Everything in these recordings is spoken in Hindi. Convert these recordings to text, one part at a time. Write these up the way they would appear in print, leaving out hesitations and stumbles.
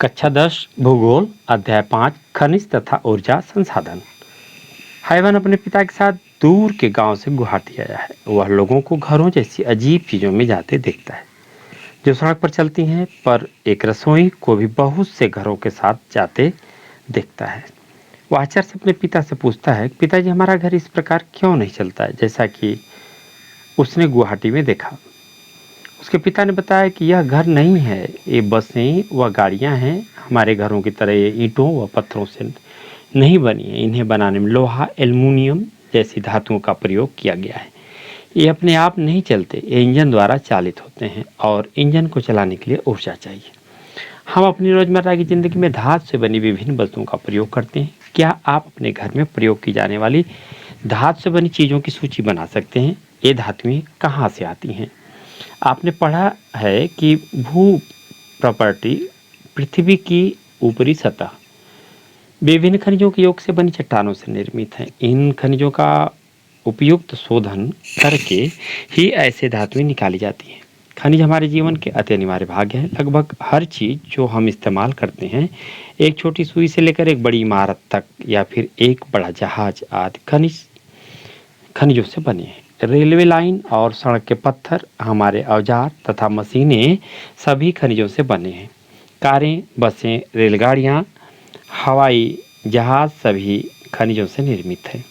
कक्षा 10 भूगोल अध्याय 5 खनिज तथा ऊर्जा संसाधन। हाइवन अपने पिता के साथ दूर के गांव से गुवाहाटी आया है। वह लोगों को घरों जैसी अजीब चीजों में जाते देखता है जो सड़क पर चलती हैं, पर एक रसोई को भी बहुत से घरों के साथ जाते देखता है। वह आश्चर्य से अपने पिता से पूछता है, पिताजी हमारा घर इस प्रकार क्यों नहीं चलता है जैसा कि उसने गुवाहाटी में देखा। उसके पिता ने बताया कि यह घर नहीं है, ये बसें व गाड़ियां हैं। हमारे घरों की तरह ये ईंटों व पत्थरों से नहीं बनी है। इन्हें बनाने में लोहा, एल्युमिनियम जैसी धातुओं का प्रयोग किया गया है। ये अपने आप नहीं चलते, ये इंजन द्वारा चालित होते हैं और इंजन को चलाने के लिए ऊर्जा चाहिए। हम अपनी रोजमर्रा की जिंदगी में धातु से बनी विभिन्न वस्तुओं का प्रयोग करते हैं। क्या आप अपने घर में प्रयोग की जाने वाली धातु से बनी चीज़ों की सूची बना सकते हैं? ये धातुएं कहाँ से आती हैं? आपने पढ़ा है कि भू प्रॉपर्टी पृथ्वी की ऊपरी सतह विभिन्न खनिजों के योग से बनी चट्टानों से निर्मित है। इन खनिजों का उपयुक्त शोधन करके ही ऐसे धातुएं निकाली जाती हैं। खनिज हमारे जीवन के अति अनिवार्य भाग हैं। लगभग हर चीज़ जो हम इस्तेमाल करते हैं, एक छोटी सुई से लेकर एक बड़ी इमारत तक या फिर एक बड़ा जहाज आदि खनिजों से बने हैं। रेलवे लाइन और सड़क के पत्थर, हमारे औजार तथा मशीनें सभी खनिजों से बने हैं। कारें, बसें, रेलगाड़ियाँ, हवाई जहाज सभी खनिजों से निर्मित हैं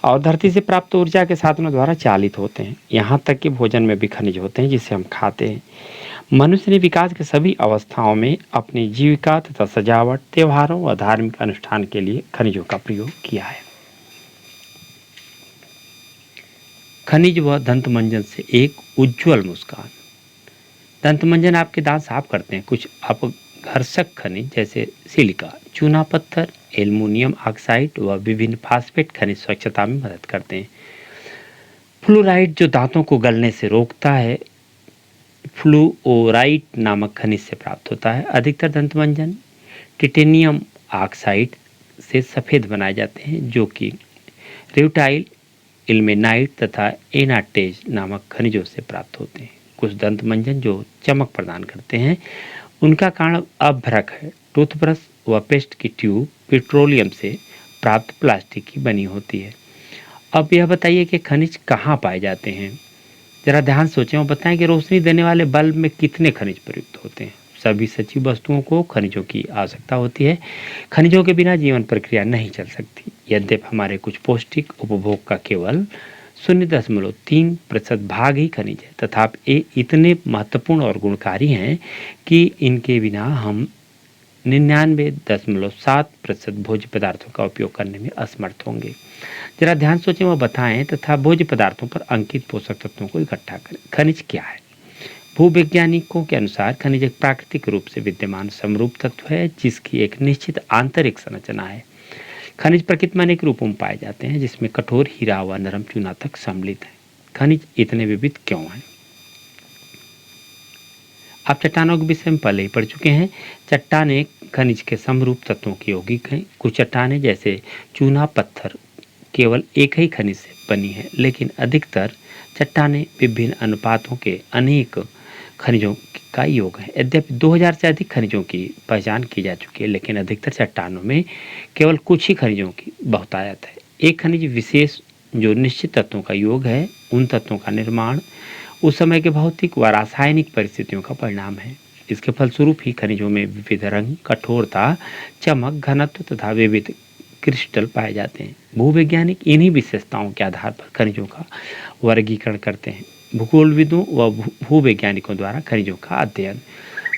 और धरती से प्राप्त ऊर्जा के साधनों द्वारा चालित होते हैं। यहाँ तक कि भोजन में भी खनिज होते हैं जिसे हम खाते हैं। मनुष्य ने विकास के सभी अवस्थाओं में अपनी जीविका तथा सजावट, त्योहारों व धार्मिक अनुष्ठान के लिए खनिजों का प्रयोग किया है। खनिज व दंतमंजन से एक उज्ज्वल मुस्कान। दंतमंजन आपके दांत साफ करते हैं। कुछ अपघर्षक खनिज जैसे सिलिका, चूना पत्थर, एल्युमिनियम ऑक्साइड व विभिन्न फास्फेट खनिज स्वच्छता में मदद करते हैं। फ्लोराइड जो दांतों को गलने से रोकता है, फ्लूओराइड नामक खनिज से प्राप्त होता है। अधिकतर दंतमंजन टिटेनियम ऑक्साइड से सफ़ेद बनाए जाते हैं जो कि रियूटाइल, इल्मेनाइट तथा एनाटेज नामक खनिजों से प्राप्त होते हैं। कुछ दंतमंजन जो चमक प्रदान करते हैं, उनका कारण अभ्रक है। टूथब्रश व पेस्ट की ट्यूब पेट्रोलियम से प्राप्त प्लास्टिक की बनी होती है। अब यह बताइए कि खनिज कहाँ पाए जाते हैं? जरा ध्यान सोचें और बताएं कि रोशनी देने वाले बल्ब में कितने खनिज प्रयुक्त होते हैं। सभी सजीव वस्तुओं को खनिजों की आवश्यकता होती है। खनिजों के बिना जीवन प्रक्रिया नहीं चल सकती। यद्यपि हमारे कुछ पौष्टिक उपभोग का केवल 0.3% भाग ही खनिज है, तथापि ये इतने महत्वपूर्ण और गुणकारी हैं कि इनके बिना हम 99.7% भोज्य पदार्थों का उपयोग करने में असमर्थ होंगे। जरा ध्यान सोचें व बताएं तथा भोज्य पदार्थों पर अंकित पोषक तत्वों को इकट्ठा करें। खनिज क्या है? भूवैज्ञानिकों के अनुसार खनिज एक प्राकृतिक रूप से विद्यमान समरूप तत्व है जिसकी एक निश्चित आंतरिक संरचना है। खनिज प्रकृति में अनेक रूपों में पाए जाते हैं जिसमें कठोर हीरा व नरम चूना तक सम्मिलित है। खनिज इतने विविध क्यों हैं? आप चट्टानों के विषय में पहले ही पढ़ चुके हैं। चट्टानें खनिज के समरूप तत्वों की यौगिक हैं। कुछ चट्टानें जैसे चूना पत्थर केवल एक ही खनिज से बनी है, लेकिन अधिकतर चट्टानें विभिन्न अनुपातों के अनेक खनिजों का योग है। यद्यपि 2000 से अधिक खनिजों की पहचान की जा चुकी है, लेकिन अधिकतर चट्टानों में केवल कुछ ही खनिजों की बहुतायत है। एक खनिज विशेष जो निश्चित तत्वों का योग है, उन तत्वों का निर्माण उस समय के भौतिक व रासायनिक परिस्थितियों का परिणाम है। इसके फलस्वरूप ही खनिजों में विविध रंग, कठोरता, चमक, घनत्व तथा विविध क्रिस्टल पाए जाते हैं। भूवैज्ञानिक इन्हीं विशेषताओं के आधार पर खनिजों का वर्गीकरण करते हैं। भूगोलविदों व भूवैज्ञानिकों द्वारा खनिजों का अध्ययन।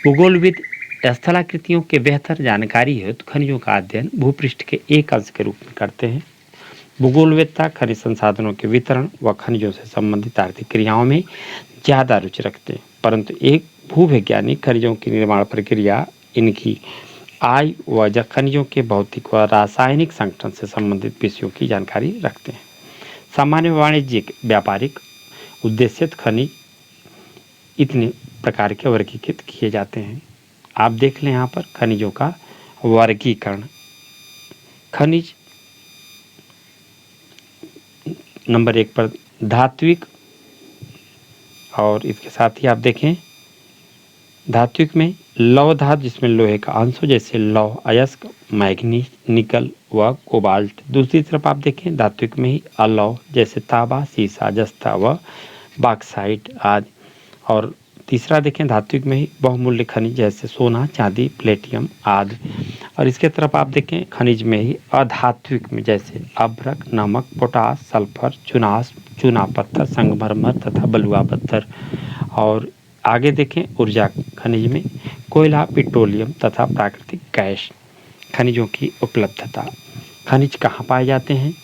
भूगोलविद स्थलाकृतियों के बेहतर जानकारी हेतु खनिजों का अध्ययन भूपृष्ठ के एक अंश के रूप में करते हैं। भूगोलवेत्ता खनिज संसाधनों के वितरण व खनिजों से संबंधित आर्थिक क्रियाओं में ज़्यादा रुचि रखते हैं, परंतु एक भूवैज्ञानिक खनिजों की निर्माण प्रक्रिया, इनकी आय व खनिजों के भौतिक व रासायनिक संगठन से संबंधित विषयों की जानकारी रखते हैं। सामान्य वाणिज्यिक व्यापारिक उद्देश्यत खनिज इतने प्रकार के वर्गीकृत किए जाते हैं। आप देख लें यहाँ पर खनिजों का वर्गीकरण। खनिज नंबर 1 पर धात्विक, और इसके साथ ही आप देखें धात्विक में लौह धातु जिसमें लोहे का अंश हो, जैसे लौह अयस्क, मैग्नीज, निकल व कोबाल्ट। दूसरी तरफ आप देखें धात्विक में ही अलौह जैसे तांबा, सीसा, जस्ता व बॉक्साइट आदि। और तीसरा देखें धात्विक में ही बहुमूल्य खनिज जैसे सोना, चांदी, प्लेटियम आदि। और इसके तरफ आप देखें खनिज में ही अधात्विक में जैसे अभ्रक, नमक, पोटास, सल्फर, चुनास, चूना पत्थर, संगमरमर तथा बलुआ पत्थर। और आगे देखें ऊर्जा खनिज में कोयला, पेट्रोलियम तथा प्राकृतिक गैस। खनिजों की उपलब्धता। खनिज कहाँ पाए जाते हैं?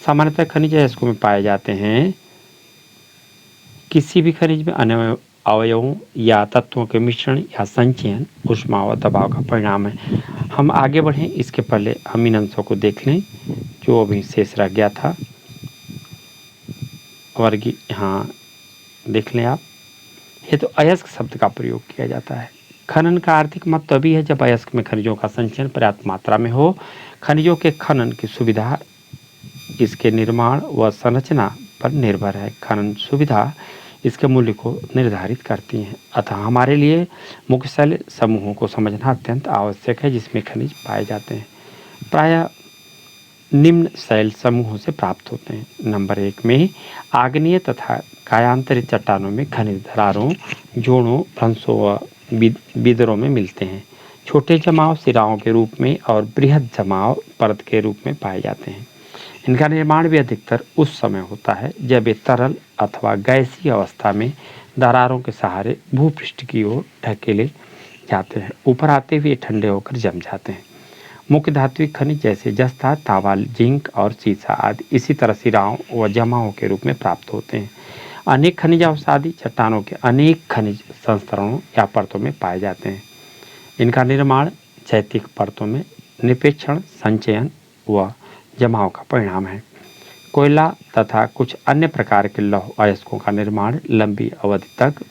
सामान्यतः खनिज अयस्कों में पाए जाते हैं। किसी भी खनिज में अन्य अवयवों या तत्वों के मिश्रण या संचयन ऊष्मा व दबाव का परिणाम है। हम आगे बढ़ें इसके पहले हम इन अंशों को देख लें जो अभी शेष रह गया था। वर्गी हाँ देख लें आप। ये तो अयस्क शब्द का प्रयोग किया जाता है। खनन का आर्थिक महत्व तभी है जब अयस्क में खनिजों का संचयन पर्याप्त मात्रा में हो। खनिजों के खनन की सुविधा इसके निर्माण व संरचना पर निर्भर है। खनन सुविधा इसके मूल्य को निर्धारित करती हैं। अतः हमारे लिए मुख्य शैल समूहों को समझना अत्यंत आवश्यक है जिसमें खनिज पाए जाते हैं। प्रायः निम्न शैल समूहों से प्राप्त होते हैं। नंबर 1 में आग्नेय तथा कायांतरित चट्टानों में खनिज दरारों, जोड़ों, भ्रंशों व बिदरों में मिलते हैं। छोटे जमाव सिराओं के रूप में और बृहद जमाव परत के रूप में पाए जाते हैं। इनका निर्माण भी अधिकतर उस समय होता है जब ये तरल अथवा गैसीय अवस्था में दरारों के सहारे भूपृष्ठ की ओर ढकेले जाते हैं। ऊपर आते हुए ठंडे होकर जम जाते हैं। मुख्य धात्विक खनिज जैसे जस्ता, तांबा, जिंक और सीसा आदि इसी तरह सिराओं व जमाओं के रूप में प्राप्त होते हैं। अनेक खनिज अवसादी चट्टानों के अनेक खनिज संस्करणों या परतों में पाए जाते हैं। इनका निर्माण क्षैतिज परतों में निपेक्षण, संचयन व जमाव का परिणाम है। कोयला तथा कुछ अन्य प्रकार के लौह अयस्कों का निर्माण लंबी अवधि तक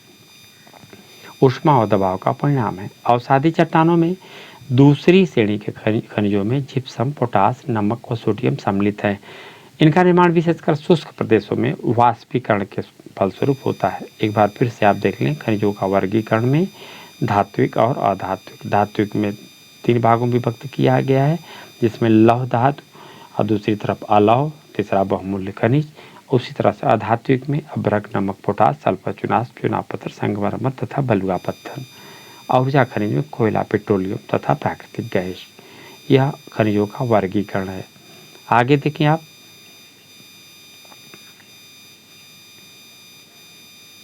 ऊष्मा और दबाव का परिणाम है। अवसादी चट्टानों में दूसरी श्रेणी के खनिजों में जिप्सम, पोटास, नमक व सोडियम सम्मिलित है। इनका निर्माण विशेषकर शुष्क प्रदेशों में वाष्पीकरण के फलस्वरूप होता है। एक बार फिर से आप देख लें खनिजों का वर्गीकरण में धात्विक और अधात्विक। धात्विक में 3 भागों में विभक्त किया गया है जिसमें लौह धातु और दूसरी तरफ अलौह, तीसरा बहुमूल्य खनिज। उसी तरह से अधात्विक में अभ्रक, नमक, पोटास, सल्फर, चुनास, चूना पत्थर, संगमरमर तथा बलुआ पत्थर। ऊर्जा खनिज में कोयला, पेट्रोलियम तथा प्राकृतिक गैस। यह खनिजों का वर्गीकरण है। आगे देखें आप।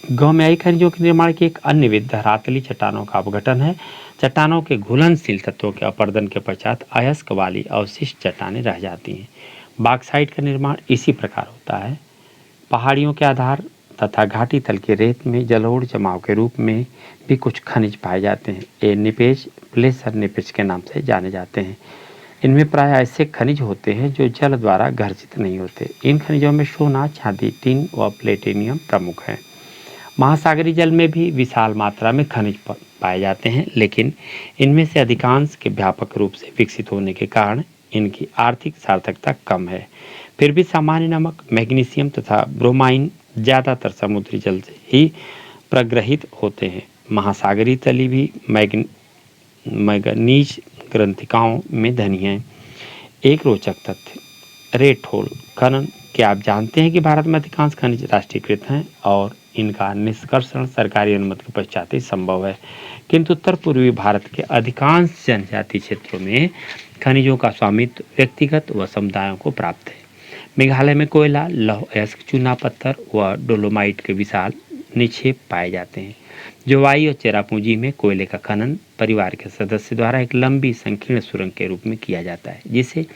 गौमयायी खनिजों के निर्माण की एक अन्य विधि धरातली चट्टानों का अपघटन है। चट्टानों के घुलनशील तत्वों के अपरदन के पश्चात अयस्क वाली अवशिष्ट चट्टानें रह जाती हैं। बॉक्साइट का निर्माण इसी प्रकार होता है। पहाड़ियों के आधार तथा घाटी तल के रेत में जलोढ़ जमाव के रूप में भी कुछ खनिज पाए जाते हैं। ये निपेज, प्लेसर निपेज के नाम से जाने जाते हैं। इनमें प्राय ऐसे खनिज होते हैं जो जल द्वारा घर्षित नहीं होते। इन खनिजों में सोना, चांदी, टिन व प्लेटिनियम प्रमुख हैं। महासागरीय जल में भी विशाल मात्रा में खनिज पाए जाते हैं, लेकिन इनमें से अधिकांश के व्यापक रूप से विकसित होने के कारण इनकी आर्थिक सार्थकता कम है। फिर भी सामान्य नमक, मैग्नीशियम तथा ब्रोमाइन ज़्यादातर समुद्री जल से ही प्रग्रहित होते हैं। महासागरीय तली भी मैंगनीज ग्रंथिकाओं में धनी है। एक रोचक तथ्य, रेट होल खनन। क्या आप जानते हैं कि भारत में अधिकांश खनिज राष्ट्रीयकृत हैं और इनका निष्कर्षण सरकारी अनुमति के पश्चात ही संभव है, किंतु उत्तर पूर्वी भारत के अधिकांश जनजातीय क्षेत्रों में खनिजों का स्वामित्व व्यक्तिगत व समुदायों को प्राप्त है। मेघालय में कोयला, लौह अयस्क, चूना पत्थर व डोलोमाइट के विशाल निक्षेप पाए जाते हैं। जोवाई और चेरापूंजी में कोयले का खनन परिवार के सदस्य द्वारा एक लंबी संकीर्ण सुरंग के रूप में किया जाता है जिसे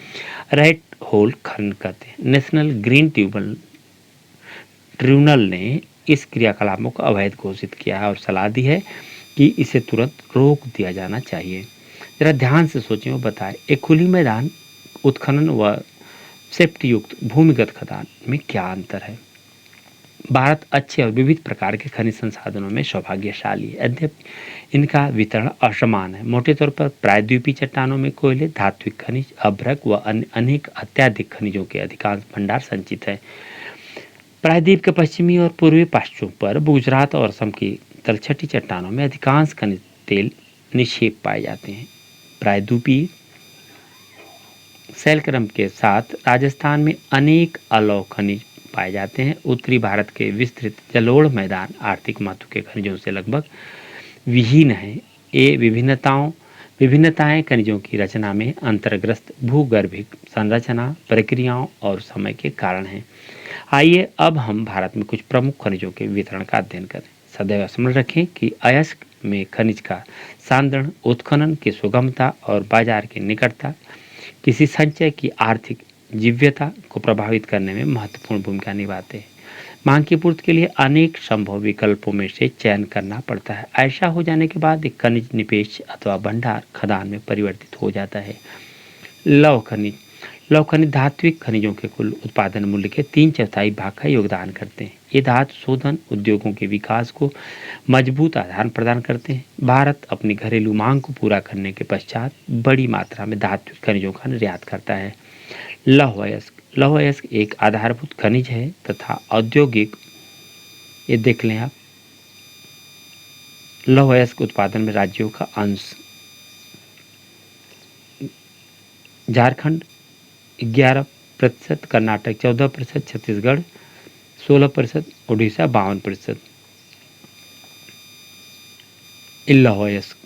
रेट होल खनन कहते हैं। नेशनल ग्रीन ट्रिब्यूनल ने इस क्रियाकलापों को अवैध घोषित किया है और सलाह दी है कि इसे तुरंत रोक दिया जाना चाहिए। जरा ध्यान से सोचें और बताएं, एक खुली मैदान उत्खनन व सेफ्टी युक्त भूमिगत खदान में क्या अंतर है? भारत अच्छे और विविध प्रकार के खनिज संसाधनों में सौभाग्यशाली है। यद्यपि इनका वितरण असमान है। मोटे तौर पर प्रायद्वीपीय चट्टानों में कोयले, धात्विक खनिज, अभ्रक व अन्य अनेक अत्याधिक खनिजों के अधिकांश भंडार संचित है। प्रायद्वीप के पश्चिमी और पूर्वी पश्चिम पर गुजरात और असम की तलछटी चट्टानों में अधिकांश खनिज तेल निक्षेप पाए जाते हैं। प्रायद्वीपीय शैलक्रम के साथ राजस्थान में अनेक अलौह खनिज पाए जाते हैं। उत्तरी भारत के विस्तृत जलोढ़ मैदान आर्थिक महत्व के खनिजों से लगभग विहीन है। ये विभिन्नताएं खनिजों की रचना में अंतर्ग्रस्त भूगर्भिक संरचना, प्रक्रियाओं और समय के कारण हैं। आइए अब हम भारत में कुछ प्रमुख खनिजों के वितरण का अध्ययन करें। सदैव स्मरण रखें कि अयस्क में खनिज का सांद्रण, उत्खनन की सुगमता और बाजार की निकटता किसी संचय की आर्थिक जीव्यता को प्रभावित करने में महत्वपूर्ण भूमिका निभाते हैं। मांग की पूर्ति के लिए अनेक संभव विकल्पों में से चयन करना पड़ता है। ऐसा हो जाने के बाद एक खनिज निवेश अथवा भंडार खदान में परिवर्तित हो जाता है। लौह खनिज धात्विक खनिजों के कुल उत्पादन मूल्य के 3/4 भाग का योगदान करते हैं। ये धातु शोधन उद्योगों के विकास को मजबूत आधार प्रदान करते हैं। भारत अपनी घरेलू मांग को पूरा करने के पश्चात बड़ी मात्रा में धात्विक खनिजों का निर्यात करता है। लौह अयस्क एक आधारभूत खनिज है तथा औद्योगिक, ये देख लें आप, लौह अयस्क उत्पादन में राज्यों का अंश झारखंड 11%, कर्नाटक 14%, छत्तीसगढ़ 16%, उड़ीसा 52%। लौह अयस्क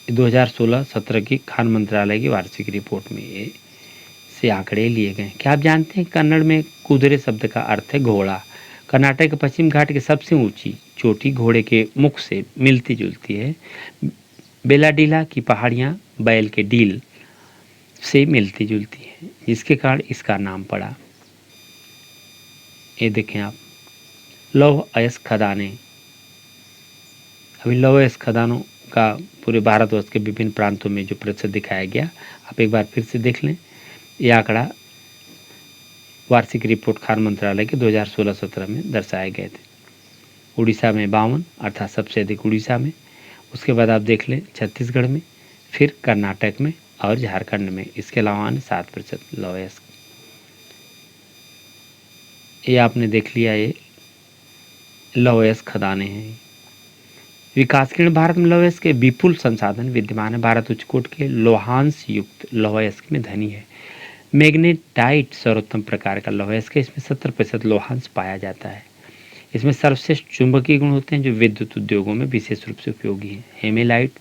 2016-17 की खान मंत्रालय की वार्षिक रिपोर्ट में से आंकड़े लिए गए। क्या आप जानते हैं कन्नड़ में कुदरे शब्द का अर्थ है घोड़ा। कर्नाटक के पश्चिम घाट की सबसे ऊंची चोटी घोड़े के मुख से मिलती जुलती है। बेलाडीला की पहाड़ियां बैल के डील से मिलती जुलती है, जिसके कारण इसका नाम पड़ा। ये देखें आप, लौह अयस्क खदानें। अभी लौह अयस्क खदानों का पूरे भारतवर्ष के विभिन्न प्रांतों में जो प्रतिशत दिखाया गया, आप एक बार फिर से देख लें। ये आंकड़ा वार्षिक रिपोर्ट खान मंत्रालय के 2016-17 में दर्शाए गए थे। उड़ीसा में 52, अर्थात सबसे अधिक उड़ीसा में। उसके बाद आप देख लें छत्तीसगढ़ में, फिर कर्नाटक में और झारखंड में। इसके अलावा अन्य 7% लौह अयस्क। ये आपने देख लिया, ये लौह अयस्क खदानें हैं। विकासशील भारत में लौह अयस्क के विपुल संसाधन विद्यमान है। भारत उच्चकोट के लोहांश युक्त लौह अयस्क में धनी है। मैग्नेटाइट सर्वोत्तम प्रकार का लौह अयस्क है। इसमें 70% लोहांश पाया जाता है। इसमें सर्वश्रेष्ठ चुंबकीय गुण होते हैं जो विद्युत उद्योगों में विशेष रूप से उपयोगी हैं। हेमेलाइट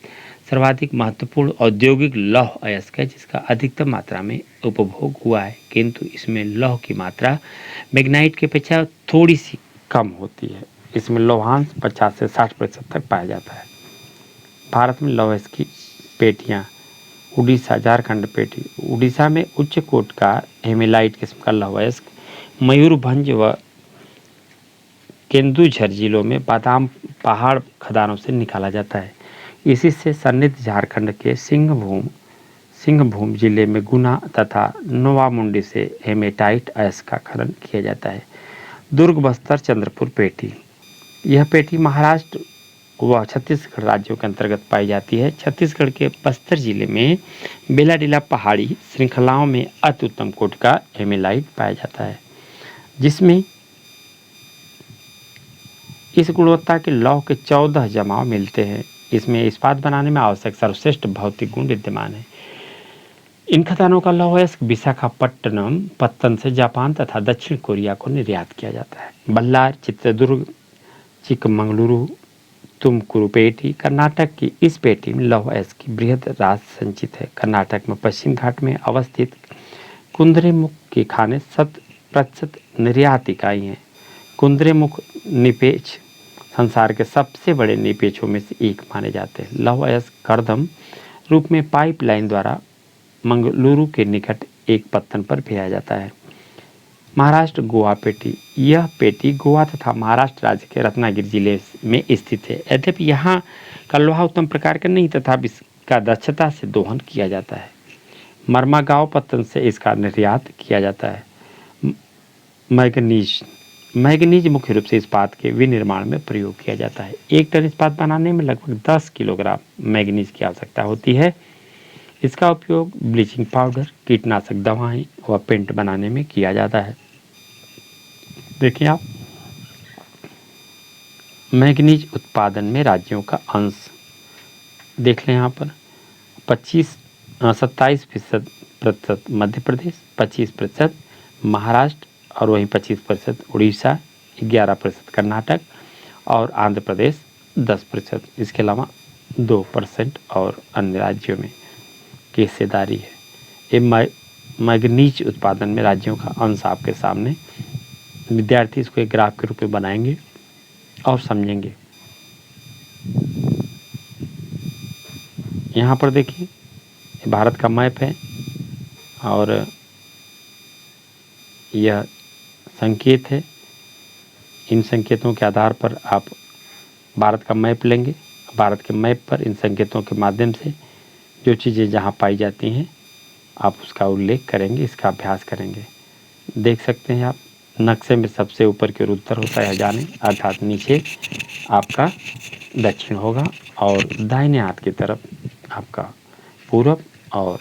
सर्वाधिक महत्वपूर्ण औद्योगिक लौह अयस्क है जिसका अधिकतम मात्रा में उपभोग हुआ है, किंतु इसमें लौह की मात्रा मैग्नाइट की अपेक्षा थोड़ी सी कम होती है। इसमें लोहांश 50 से 60% तक पाया जाता है। भारत में लौह अयस्क की पेटियाँ, उड़ीसा झारखंड पेटी। उड़ीसा में उच्च कोट का हेमेलाइट किस्म का लौह अयस्क मयूरभंज व केंदुझर जिलों में बादाम पहाड़ खदानों से निकाला जाता है। इसी से सन्निध झारखंड के सिंहभूम जिले में गुना तथा नोवामुंडी से हेमेटाइट अयस्क का खनन किया जाता है। दुर्ग, बस्तर, चंद्रपुर पेटी। यह पेटी महाराष्ट्र व छत्तीसगढ़ राज्यों के अंतर्गत पाई जाती है। छत्तीसगढ़ के बस्तर जिले में बेलाडीला पहाड़ी श्रृंखलाओं में अति उत्तम कोट का हेमेलाइट पाया जाता है, जिसमें इस गुणवत्ता के लौह के 14 जमाव मिलते हैं। इसमें इस्पात बनाने में आवश्यक सर्वश्रेष्ठ भौतिक गुण विद्यमान है। इन खदानों का लौह अयस्क विशाखापट्टनम पत्तन से जापान तथा दक्षिण कोरिया को निर्यात किया जाता है। बल्लार, चित्रदुर्ग, चिकमंगलुरु, तुमकुरु पेटी। कर्नाटक की इस पेटी में लौह अयस्क की बृहद राशि संचित है। कर्नाटक में पश्चिम घाट में अवस्थित कुंद्रेमुख की खानें 100% निर्यात इकाई हैं। कुंद्रेमुख निपेच संसार के सबसे बड़े निपेचों में से एक माने जाते हैं। लौह अयस्क करदम रूप में पाइपलाइन द्वारा मंगलुरु के निकट एक पत्तन पर भेजा जाता है। महाराष्ट्र गोवा पेटी। यह पेटी गोवा तथा महाराष्ट्र राज्य के रत्नागिरी जिले में स्थित है। यद्यपि यहाँ का लोहा उत्तम प्रकार का नहीं तथा इसका दक्षता से दोहन किया जाता है। मरमागांव पत्तन से इसका निर्यात किया जाता है। मैग्नीज मुख्य रूप से इस्पात के विनिर्माण में प्रयोग किया जाता है। 1 टन इस्पात बनाने में लगभग 10 किलोग्राम मैग्नीज की आवश्यकता होती है। इसका उपयोग ब्लीचिंग पाउडर, कीटनाशक दवाएं व पेंट बनाने में किया जाता है। देखिए आप, मैग्नीज उत्पादन में राज्यों का अंश देख लें यहाँ पर 27% मध्य प्रदेश, 25% महाराष्ट्र और वहीं 25% उड़ीसा, 11% कर्नाटक और आंध्र प्रदेश 10%। इसके अलावा 2% और अन्य राज्यों में की हिस्सेदारी है। ये मैग्नीज उत्पादन में राज्यों का अंश आपके सामने। विद्यार्थी इसको एक ग्राफ के रूप में बनाएंगे और समझेंगे। यहाँ पर देखिए भारत का मैप है और यह संकेत है। इन संकेतों के आधार पर आप भारत का मैप लेंगे। भारत के मैप पर इन संकेतों के माध्यम से जो चीज़ें जहाँ पाई जाती हैं आप उसका उल्लेख करेंगे, इसका अभ्यास करेंगे। देख सकते हैं आप नक्शे में सबसे ऊपर की ओर उत्तर होता है जाने, अर्थात नीचे आपका दक्षिण होगा और दाहिने हाथ की तरफ आपका पूरब और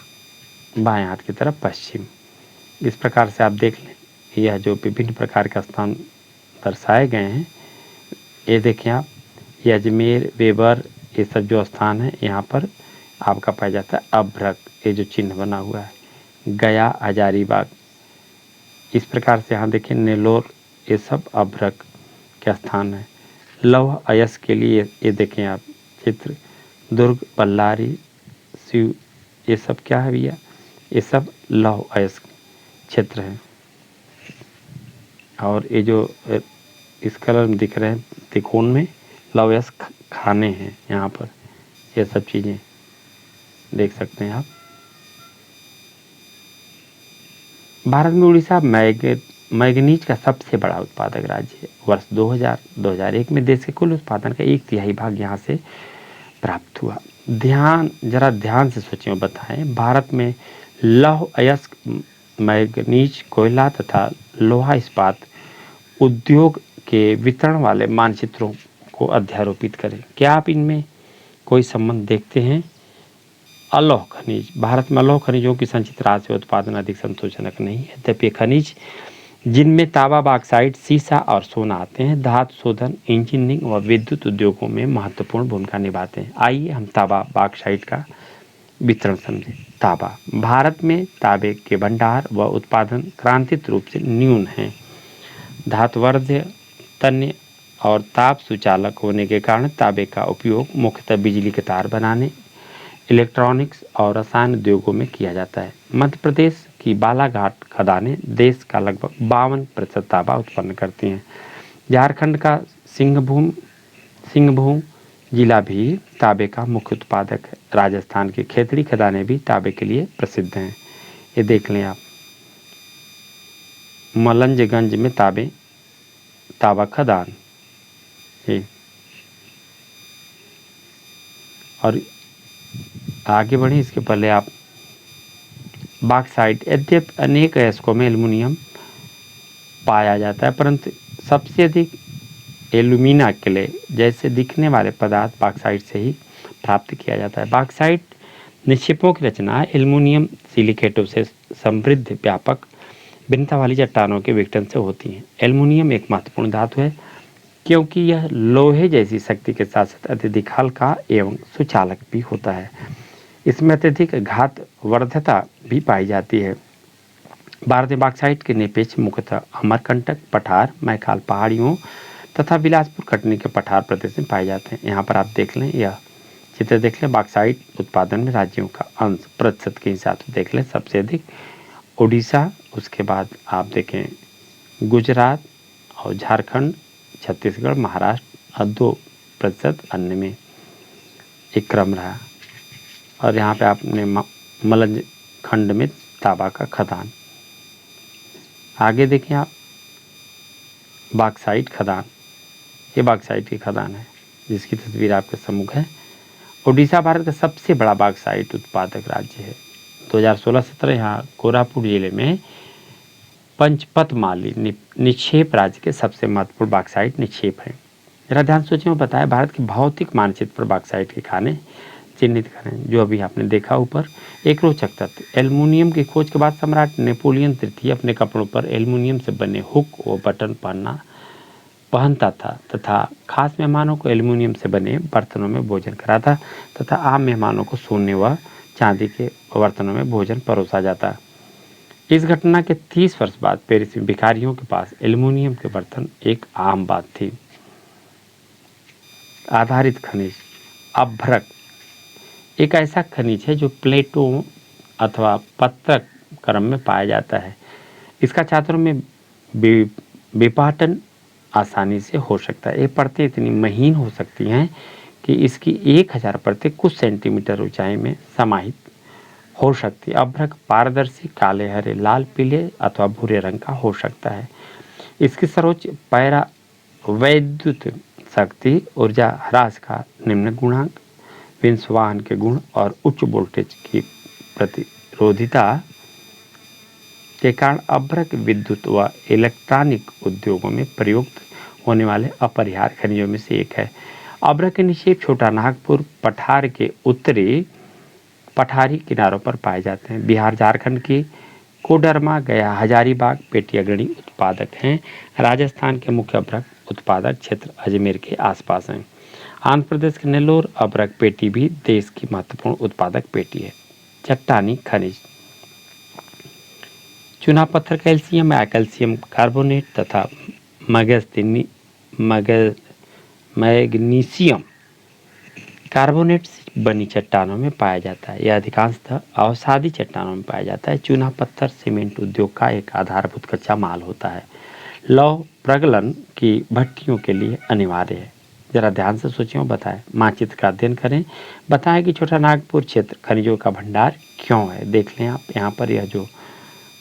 बाएं हाथ की तरफ पश्चिम। इस प्रकार से आप देख लें। यह जो विभिन्न प्रकार के स्थान दर्शाए गए हैं, ये देखें आप, ये अजमेर, वेबर, ये सब जो स्थान है यहाँ पर आपका पाया जाता है। अभ्रक, ये जो चिन्ह बना हुआ है, गया, हजारीबाग, इस प्रकार से यहाँ देखें नेलोर, ये सब अभ्रक के स्थान है। लौह अयस्क के लिए ये देखें आप चित्र, दुर्ग, बल्लारी, शिव, ये सब क्या है भैया, ये सब लौह अयस्क क्षेत्र हैं। और ये जो इस कलर में दिख रहे हैं त्रिकोण में, लौह अयस्क खाने हैं यहाँ पर। ये सब चीज़ें देख सकते हैं आप। भारत में उड़ीसा मैग्नीज का सबसे बड़ा उत्पादक राज्य है। वर्ष 2001 में देश के कुल उत्पादन का 1/3 भाग यहाँ से प्राप्त हुआ। जरा ध्यान से सोचें और बताएं, भारत में लौह अयस्क, मैग्नीज, कोयला तथा लोहा इस्पात उद्योग के वितरण वाले मानचित्रों को अध्यारोपित करें। क्या आप इनमें कोई संबंध देखते हैं? अलौह खनिज, भारत में अलौह खनिजों की संचित राशि उत्पादन अधिक संतोषजनक नहीं है। यद्यपि खनिज जिनमें तांबा, बॉक्साइट, सीसा और सोना आते हैं, धातु शोधन, इंजीनियरिंग व विद्युत उद्योगों में महत्वपूर्ण भूमिका निभाते हैं। आइए हम तांबा, बॉक्साइट का वितरण समझें। तांबा, भारत में तांबे के भंडार व उत्पादन क्रांतिक रूप से न्यून हैं। धातुवर्ध्य, तन्य और ताप सुचालक होने के कारण तांबे का उपयोग मुख्यतः बिजली के तार बनाने, इलेक्ट्रॉनिक्स और रसायन उद्योगों में किया जाता है। मध्य प्रदेश की बालाघाट खदानें देश का लगभग 52% तांबा उत्पन्न करती हैं। झारखंड का सिंहभूम जिला भी तांबे का मुख्य उत्पादक है। राजस्थान की खेतड़ी खदानें भी तांबे के लिए प्रसिद्ध हैं। ये देख लें आप, मलंजगंज में तांबा खदान है। और आगे बढ़ें इसके पहले आप बॉक्साइट, यद्यपि अनेक अयस्कों में एल्युमिनियम पाया जाता है, परंतु सबसे अधिक एल्यूमिना क्ले जैसे दिखने वाले पदार्थ बॉक्साइट से ही प्राप्त किया जाता है। बॉक्साइट निक्षेपों की रचना एल्युमिनियम सिलिकेटों से समृद्ध व्यापक भिन्नता वाली चट्टानों के विघटन से होती हैं। एल्युमिनियम एक महत्वपूर्ण धातु है क्योंकि यह लोहे जैसी शक्ति के साथ साथ अत्यधिक हल्का एवं सुचालक भी होता है। इसमें अत्यधिक घातवर्धता भी पाई जाती है। भारत में बॉक्साइट के निक्षेप मुख्यतः अमरकंटक पठार, मैकाल पहाड़ियों तथा बिलासपुर कटनी के पठार प्रदेश में पाए जाते हैं। यहाँ पर आप देख लें, यह चित्र देख लें, बॉक्साइट उत्पादन में राज्यों का अंश प्रतिशत के हिसाब से देख लें। सबसे अधिक उड़ीसा, उसके बाद आप देखें गुजरात और झारखंड, छत्तीसगढ़, महाराष्ट्र और 2% अन्य में एक क्रम रहा। और यहाँ पे आपने मलंज खंड में तांबा का खदान। आगे देखें आप बॉक्साइट खदान, ये बॉक्साइट की खदान है जिसकी तस्वीर आपके सम्मुख है। उड़ीसा भारत का सबसे बड़ा बॉक्साइट उत्पादक राज्य है। 2016-17 यहाँ कोरापुट जिले में पंचपतमाली निक्षेप राज्य के सबसे महत्वपूर्ण बॉक्साइट निक्षेप है। जरा ध्यान सोचें और बताएं, भारत के भौतिक मानचित्र पर बॉक्साइट के खाने चिन्हित करें। जो अभी आपने देखा ऊपर, एक रोचक तथ्य, एल्युमिनियम की खोज के बाद सम्राट नेपोलियन तृतीय अपने कपड़ों पर एल्युमिनियम से बने हुक व बटन पहनना पहनता था तथा खास मेहमानों को एल्युमिनियम से बने बर्तनों में भोजन कराता तथा आम मेहमानों को सोने व चांदी के बर्तनों में भोजन परोसा जाता। इस घटना के 30 वर्ष बाद पेरिस में भिखारियों के पास एल्युमिनियम के बर्तन एक आम बात थी। आधारित खनिज अभ्रक एक ऐसा खनिज है जो प्लेटों अथवा पत्रक क्रम में पाया जाता है। इसका छात्रों में विपाटन आसानी से हो सकता है। ये परतें इतनी महीन हो सकती हैं कि इसकी 1000 परतें कुछ सेंटीमीटर ऊंचाई में समाहित हो सकती है। अभ्रक पारदर्शी काले, हरे, लाल, पीले अथवा भूरे रंग का हो सकता है। इसकी सर्वोच्च पैरा वैद्युत शक्ति, ऊर्जा ह्रास का निम्न गुणांक, विंशवाहन के गुण और उच्च वोल्टेज की प्रतिरोधिता के कारण अभ्रक विद्युत व इलेक्ट्रॉनिक उद्योगों में प्रयुक्त होने वाले अपरिहार्य खनिजों में से एक है। अभ्रक के निक्षेप छोटा नागपुर पठार के उत्तरी पठारी किनारों पर पाए जाते हैं। बिहार, झारखंड की कोडरमा, गया, हजारीबाग पेटी अग्रणी उत्पादक हैं। राजस्थान के मुख्य अभ्रक उत्पादक क्षेत्र अजमेर के आसपास हैं। आंध्र प्रदेश के नेल्लोर अभ्रक पेटी भी देश की महत्वपूर्ण उत्पादक पेटी है। चट्टानी खनिज चूना पत्थर कैल्शियम या कैल्शियम कार्बोनेट तथा मैग्नीशियम कार्बोनेट से बनी चट्टानों में पाया जाता है। यह अधिकांशतः अवसादी चट्टानों में पाया जाता है। चूना पत्थर सीमेंट उद्योग का एक आधारभूत कच्चा माल होता है। लौह प्रगलन की भट्टियों के लिए अनिवार्य है। जरा ध्यान से सोचें और बताएं। मानचित्र का अध्ययन करें, बताएं कि छोटा नागपुर क्षेत्र खनिजों का भंडार क्यों है। देख लें आप यहाँ पर यह जो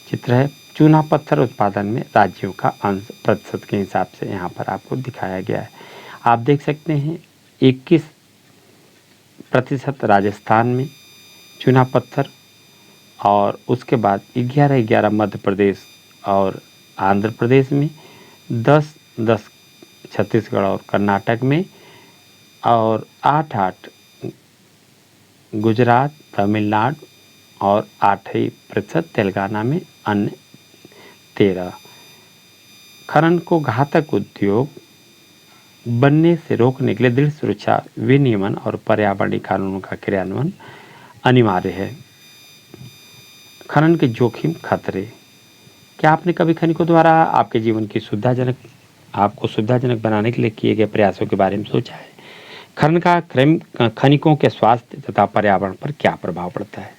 चित्र है, चूना पत्थर उत्पादन में राज्यों का अंश प्रतिशत के हिसाब से यहाँ पर आपको दिखाया गया है। आप देख सकते हैं 21% राजस्थान में चूना पत्थर, और उसके बाद 11 मध्य प्रदेश और आंध्र प्रदेश में, 10 छत्तीसगढ़ और कर्नाटक में, और 8 गुजरात, तमिलनाडु और 8% तेलंगाना में, अन्य 13। खनन को घातक उद्योग बनने से रोकने के लिए दृढ़ सुरक्षा विनियमन और पर्यावरणीय कानूनों का क्रियान्वयन अनिवार्य है। खनन के जोखिम खतरे। क्या आपने कभी खनिकों द्वारा आपके जीवन की आपको सुविधाजनक बनाने के लिए किए गए प्रयासों के बारे में सोचा है? खनन का खनिकों के स्वास्थ्य तथा पर्यावरण पर क्या प्रभाव पड़ता है?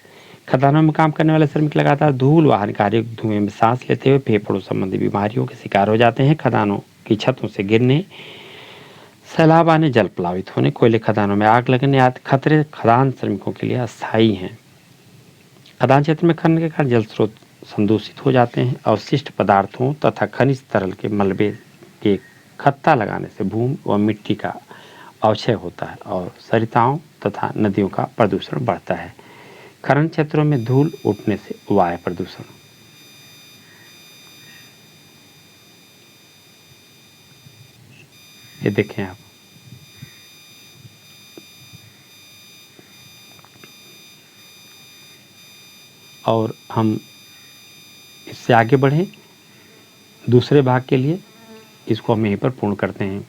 खदानों में काम करने वाले श्रमिक लगातार धूल व हानिकारक धुएं में सांस लेते हुए फेफड़ों संबंधी बीमारियों के शिकार हो जाते हैं। खदानों की छतों से गिरने, सैलाब आने, जल प्लावित होने, कोयले खदानों में आग लगने आदि खतरे खदान श्रमिकों के लिए अस्थायी हैं। खदान क्षेत्र में खनन के कारण जल स्रोत संदूषित हो जाते हैं। अवशिष्ट पदार्थों तथा खनिज तरल के मलबे के खत्ता लगाने से भूमि व मिट्टी का अवक्षय होता है और सरिताओं तथा नदियों का प्रदूषण बढ़ता है। खनन क्षेत्रों में धूल उठने से वायु प्रदूषण। ये देखें आप, और हम इससे आगे बढ़ें दूसरे भाग के लिए। इसको हम यहीं पर पूर्ण करते हैं।